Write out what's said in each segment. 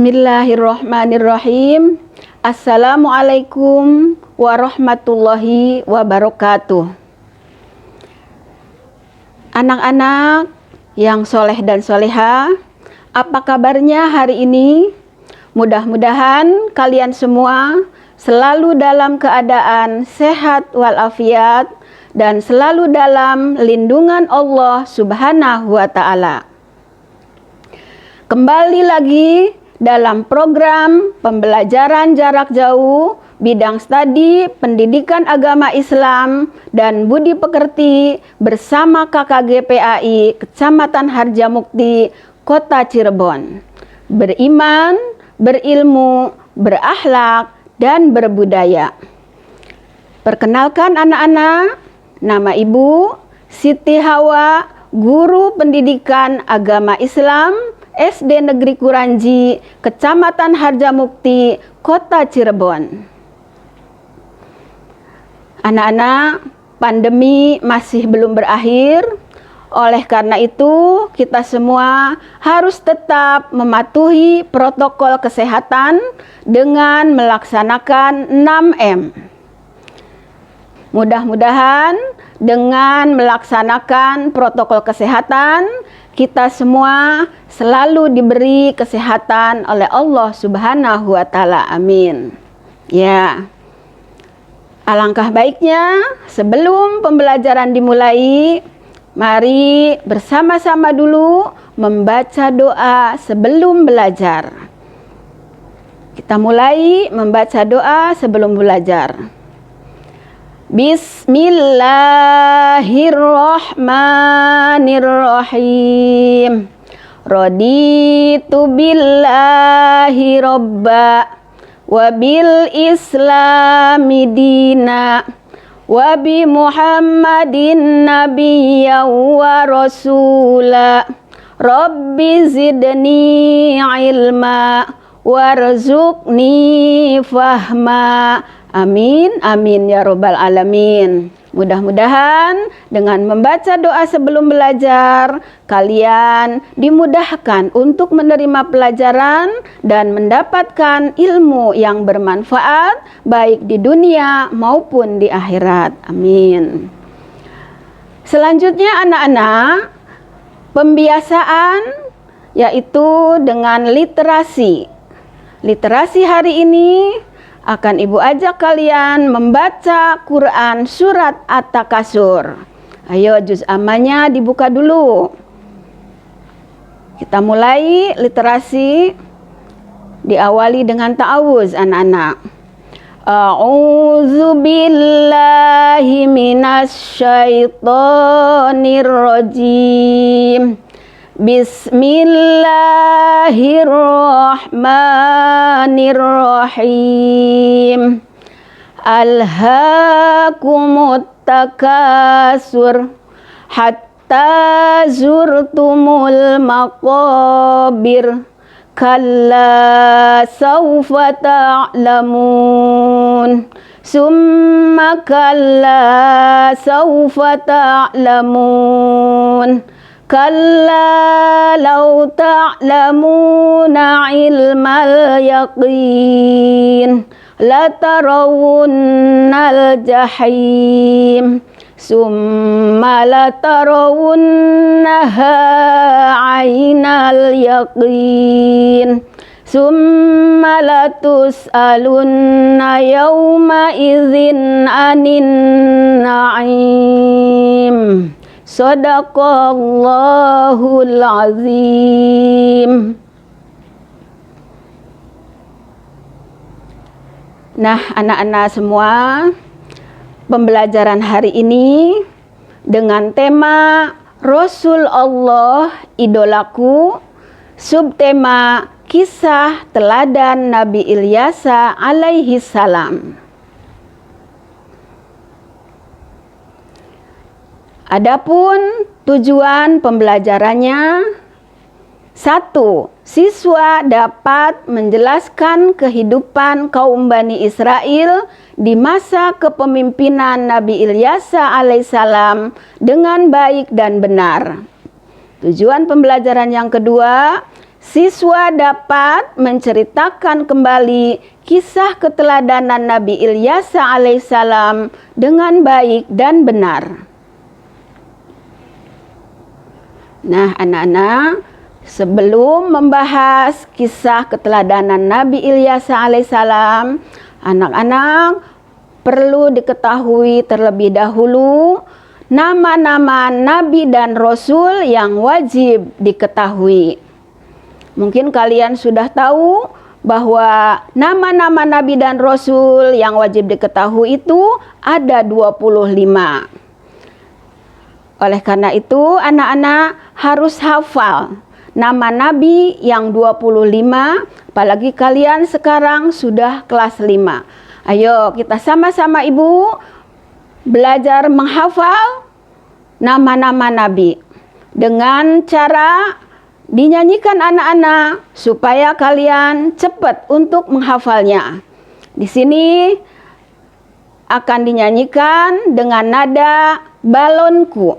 Bismillahirrahmanirrahim. Assalamualaikum warahmatullahi wabarakatuh. Anak-anak yang soleh dan soleha, apa kabarnya hari ini? Mudah-mudahan kalian semua selalu dalam keadaan sehat walafiat dan selalu dalam lindungan Allah Subhanahu wa Ta'ala. Kembali lagi dalam program pembelajaran jarak jauh bidang studi pendidikan agama Islam dan budi pekerti bersama KKGPAI Kecamatan Harjamukti, Kota Cirebon. Beriman, berilmu, berakhlak, dan berbudaya. Perkenalkan anak-anak, nama Ibu Siti Hawa, guru pendidikan agama Islam SD Negeri Kuranji, Kecamatan Harjamukti, Kota Cirebon. Anak-anak, pandemi masih belum berakhir. Oleh karena itu, kita semua harus tetap mematuhi protokol kesehatan dengan melaksanakan 6M. Mudah-mudahan dengan melaksanakan protokol kesehatan, kita semua selalu diberi kesehatan oleh Allah Subhanahu wa Ta'ala. Amin. Ya. Alangkah baiknya sebelum pembelajaran dimulai, mari bersama-sama dulu membaca doa sebelum belajar. Kita mulai membaca doa sebelum belajar. Bismillahirrahmanirrahim. Raditu billahi robba wa bil islami dina wa bi muhammadin nabiyya wa rasula. Rabbi zidni ilma warzuqni fahma. Amin, amin ya robbal alamin. Mudah-mudahan dengan membaca doa sebelum belajar, kalian dimudahkan untuk menerima pelajaran dan mendapatkan ilmu yang bermanfaat baik di dunia maupun di akhirat. Amin. Selanjutnya anak-anak, pembiasaan yaitu dengan literasi. Literasi hari ini akan Ibu ajak kalian membaca Quran surat At-Takasur. Ayo juz ammanya dibuka dulu. Kita mulai literasi, diawali dengan ta'awuz anak-anak. A'udzu billahi minasyaitonir rajim. Bismillahirrahmanirrahim. Alhaakumut takasur hatta zurtumul maqabir. Kalla sawfa ta'lamun. Summa kalla sawfa ta'lamun. Kalla law ta'lamuna ilmal yaqin latarawunnal jahim summa latarawunnaha aynal yaqin summa latus'alunna yawma idzin anin na'im. Sadaqallahul azim. Nah, anak-anak semua, pembelajaran hari ini dengan tema Rasul Allah idolaku, subtema kisah teladan Nabi Ilyasa alaihi salam. Adapun tujuan pembelajarannya, 1. Siswa dapat menjelaskan kehidupan kaum Bani Israel di masa kepemimpinan Nabi Ilyasa alaihissalam dengan baik dan benar. Tujuan pembelajaran yang kedua, siswa dapat menceritakan kembali kisah keteladanan Nabi Ilyasa alaihissalam dengan baik dan benar. Nah, anak-anak, sebelum membahas kisah keteladanan Nabi Ilyasa alaihissalam, anak-anak perlu diketahui terlebih dahulu nama-nama Nabi dan Rasul yang wajib diketahui. Mungkin kalian sudah tahu bahwa nama-nama Nabi dan Rasul yang wajib diketahui itu ada 25. Oleh karena itu, anak-anak harus hafal nama Nabi yang 25, apalagi kalian sekarang sudah kelas 5. Ayo kita sama-sama Ibu belajar menghafal nama-nama Nabi dengan cara dinyanyikan anak-anak supaya kalian cepat untuk menghafalnya. Di sini akan dinyanyikan dengan nada balonku.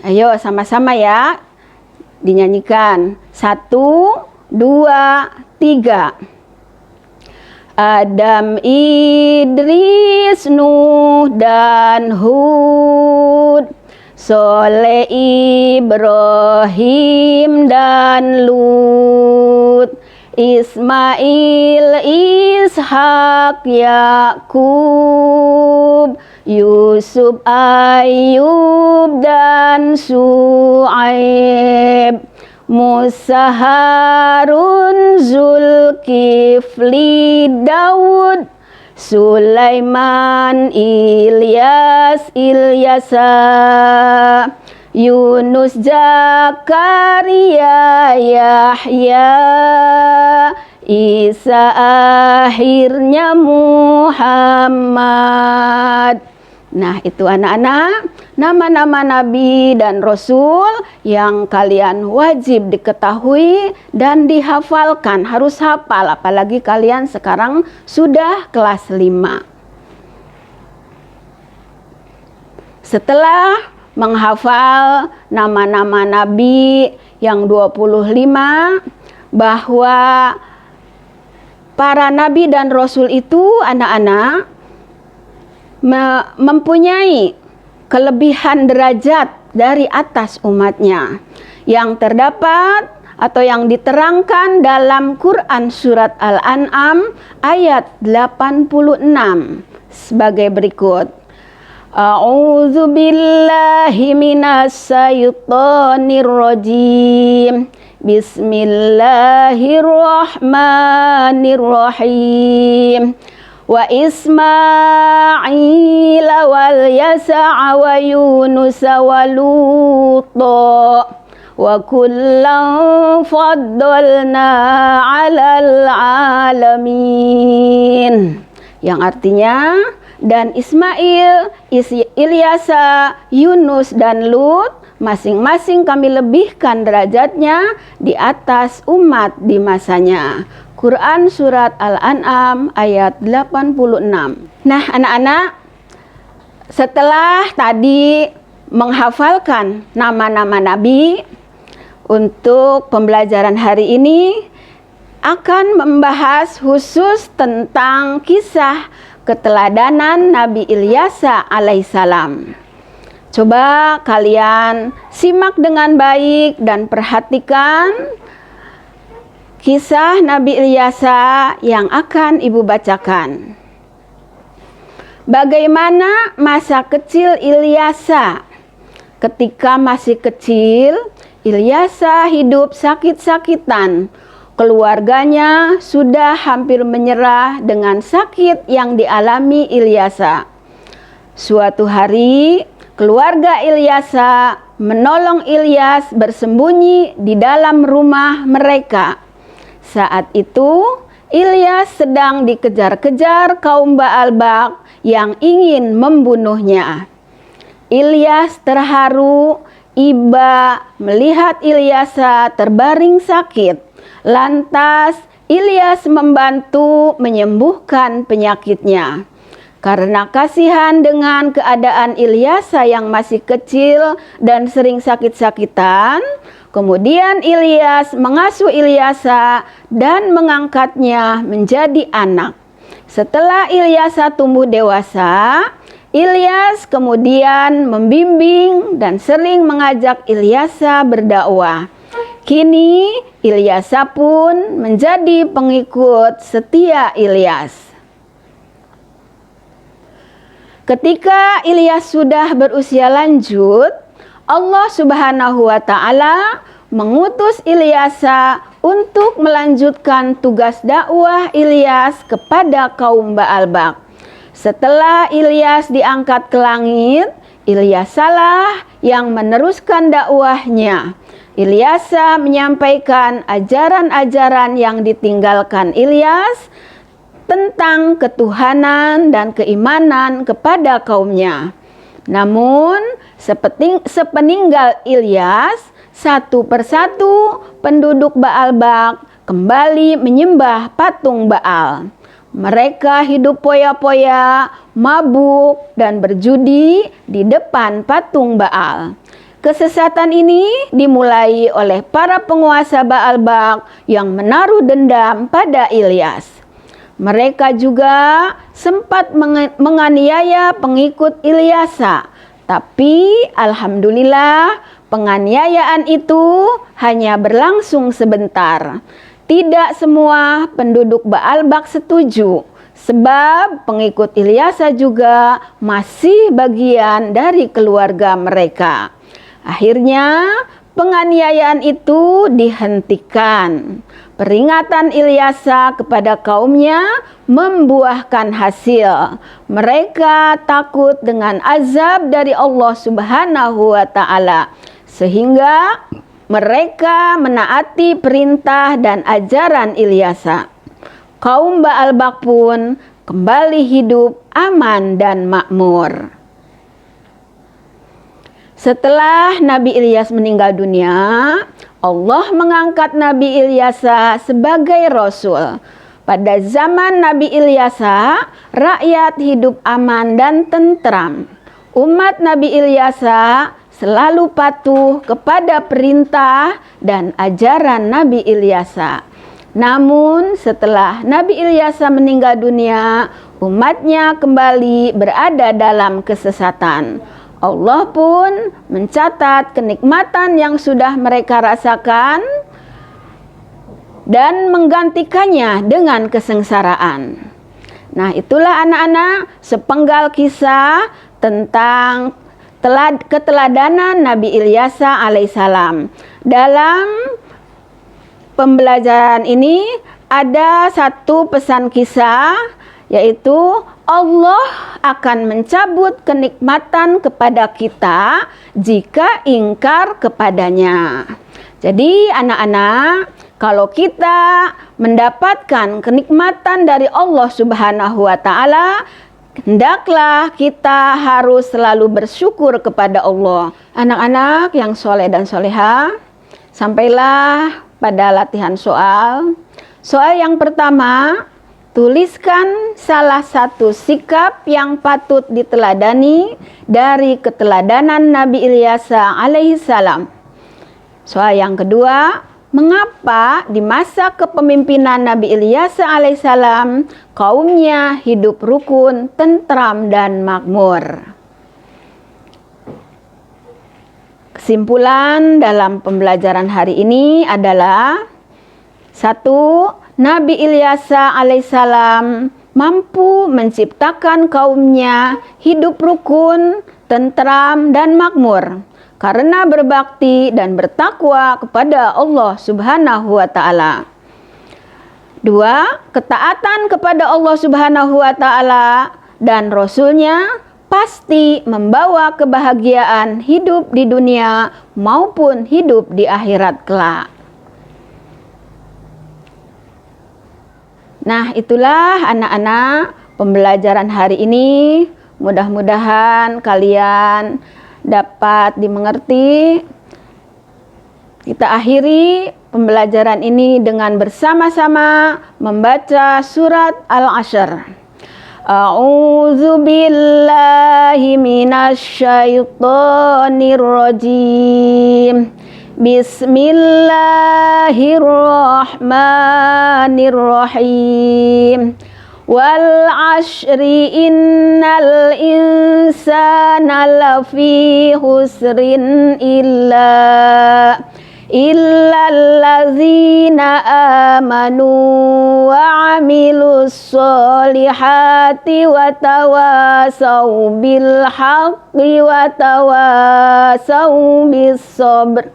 Ayo sama-sama ya, dinyanyikan. 1, 2, 3. Adam, Idris, Nuh, dan Hud, Soleh, Ibrahim, dan Lut, Ismail, Ishak, Yakub, Yusuf, Ayub, dan Su'aib, Musa, Harun, Zulkifli, Daud, Sulaiman, Ilyas, Ilyasa, Yunus, Zakaria, Yahya, Isa, akhirnya Muhammad. Nah, itu anak-anak, nama-nama Nabi dan Rasul yang kalian wajib diketahui dan dihafalkan. Harus hafal, apalagi kalian sekarang sudah kelas 5. Setelah menghafal nama-nama Nabi yang 25, bahwa para Nabi dan Rasul itu anak-anak mempunyai kelebihan derajat dari atas umatnya yang terdapat atau yang diterangkan dalam Quran surat Al-An'am ayat 86 sebagai berikut. A'udzu billahi minas syaitonir rajim. Bismillahirrahmanirrahim. Wa Ismail wal Yasa' wa Yunus wa Luta wa kullan faddalna 'alal 'alamin. Yang artinya, dan Ismail, Ilyasa, Yunus, dan Lut masing-masing kami lebihkan derajatnya di atas umat di masanya. Quran surat Al-An'am ayat 86. Nah, anak-anak, setelah tadi menghafalkan nama-nama Nabi, untuk pembelajaran hari ini akan membahas khusus tentang kisah keteladanan Nabi Ilyasa alaihissalam. Coba kalian simak dengan baik dan perhatikan kisah Nabi Ilyasa yang akan Ibu bacakan. Bagaimana masa kecil Ilyasa? Ketika masih kecil, Ilyasa hidup sakit-sakitan. Keluarganya sudah hampir menyerah dengan sakit yang dialami Ilyasa. Suatu hari, keluarga Ilyasa menolong Ilyas bersembunyi di dalam rumah mereka. Saat itu, Ilyas sedang dikejar-kejar kaum Ba'al-Baq yang ingin membunuhnya. Ilyas terharu, iba melihat Ilyasa terbaring sakit. Lantas, Ilyas membantu menyembuhkan penyakitnya. Karena kasihan dengan keadaan Ilyasa yang masih kecil dan sering sakit-sakitan, Kemudian Ilyas mengasuh Ilyasa dan mengangkatnya menjadi anak. Setelah Ilyasa tumbuh dewasa, Ilyas kemudian membimbing dan sering mengajak Ilyasa berdakwah. Kini Ilyasa pun menjadi pengikut setia Ilyas. Ketika Ilyas sudah berusia lanjut, Allah Subhanahu wa Ta'ala mengutus Ilyasa untuk melanjutkan tugas dakwah Ilyas kepada kaum Ba'albak. Setelah Ilyas diangkat ke langit, Ilyasalah yang meneruskan dakwahnya. Ilyasa menyampaikan ajaran-ajaran yang ditinggalkan Ilyas tentang ketuhanan dan keimanan kepada kaumnya. Namun, sepeninggal Ilyas, satu persatu penduduk Ba'albak kembali menyembah patung Baal. Mereka hidup poya-poya, mabuk, dan berjudi di depan patung Baal. Kesesatan ini dimulai oleh para penguasa Ba'albak yang menaruh dendam pada Ilyas. Mereka juga sempat menganiaya pengikut Ilyasa, tapi alhamdulillah penganiayaan itu hanya berlangsung sebentar. Tidak semua penduduk Ba'albak setuju, sebab pengikut Ilyasa juga masih bagian dari keluarga mereka. Akhirnya penganiayaan itu dihentikan. Peringatan Ilyasa kepada kaumnya membuahkan hasil. Mereka takut dengan azab dari Allah Subhanahu wa Ta'ala, sehingga mereka menaati perintah dan ajaran Ilyasa. Kaum Ba'albak pun kembali hidup aman dan makmur. Setelah Nabi Ilyas meninggal dunia, Allah mengangkat Nabi Ilyasa sebagai Rasul. Pada zaman Nabi Ilyasa, rakyat hidup aman dan tentram. Umat Nabi Ilyasa selalu patuh kepada perintah dan ajaran Nabi Ilyasa. Namun setelah Nabi Ilyasa meninggal dunia, umatnya kembali berada dalam kesesatan. Allah pun mencatat kenikmatan yang sudah mereka rasakan dan menggantikannya dengan kesengsaraan. Nah, itulah anak-anak sepenggal kisah tentang keteladanan Nabi Ilyasa alaihissalam. Dalam pembelajaran ini ada satu pesan kisah, yaitu Allah akan mencabut kenikmatan kepada kita jika ingkar kepadanya. Jadi anak-anak, kalau kita mendapatkan kenikmatan dari Allah Subhanahu wa Ta'ala, hendaklah kita harus selalu bersyukur kepada Allah. Anak-anak yang soleh dan soleha, sampailah pada latihan soal. Soal yang pertama, tuliskan salah satu sikap yang patut diteladani dari keteladanan Nabi Ilyasa alaihissalam. Soal yang kedua, mengapa di masa kepemimpinan Nabi Ilyasa alaihissalam kaumnya hidup rukun, tentram, dan makmur? Kesimpulan dalam pembelajaran hari ini adalah: 1. Nabi Ilyasa alaihissalam mampu menciptakan kaumnya hidup rukun, tentram, dan makmur karena berbakti dan bertakwa kepada Allah Subhanahu wa Ta'ala. 2. Ketaatan kepada Allah Subhanahu wa Ta'ala dan Rasul-Nya pasti membawa kebahagiaan hidup di dunia maupun hidup di akhirat kelak. Nah, itulah anak-anak pembelajaran hari ini. Mudah-mudahan kalian dapat dimengerti. Kita akhiri pembelajaran ini dengan bersama-sama membaca surat Al-Ashr. A'udzu billahi minasy syaithanir rajim. Bismillahirrahmanirrahim. Wal ashri innal insana lafi husrin illallazina amanu wa amilus solihati wa tawasaw bil haqqi wa tawasaw bis sabr.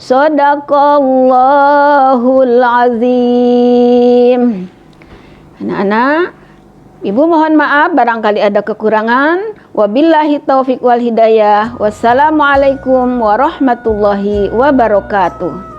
Shadaqallahul azim. Anak-anak, Ibu mohon maaf barangkali ada kekurangan. Wabillahi taufiq wal hidayah. Wassalamualaikum warahmatullahi wabarakatuh.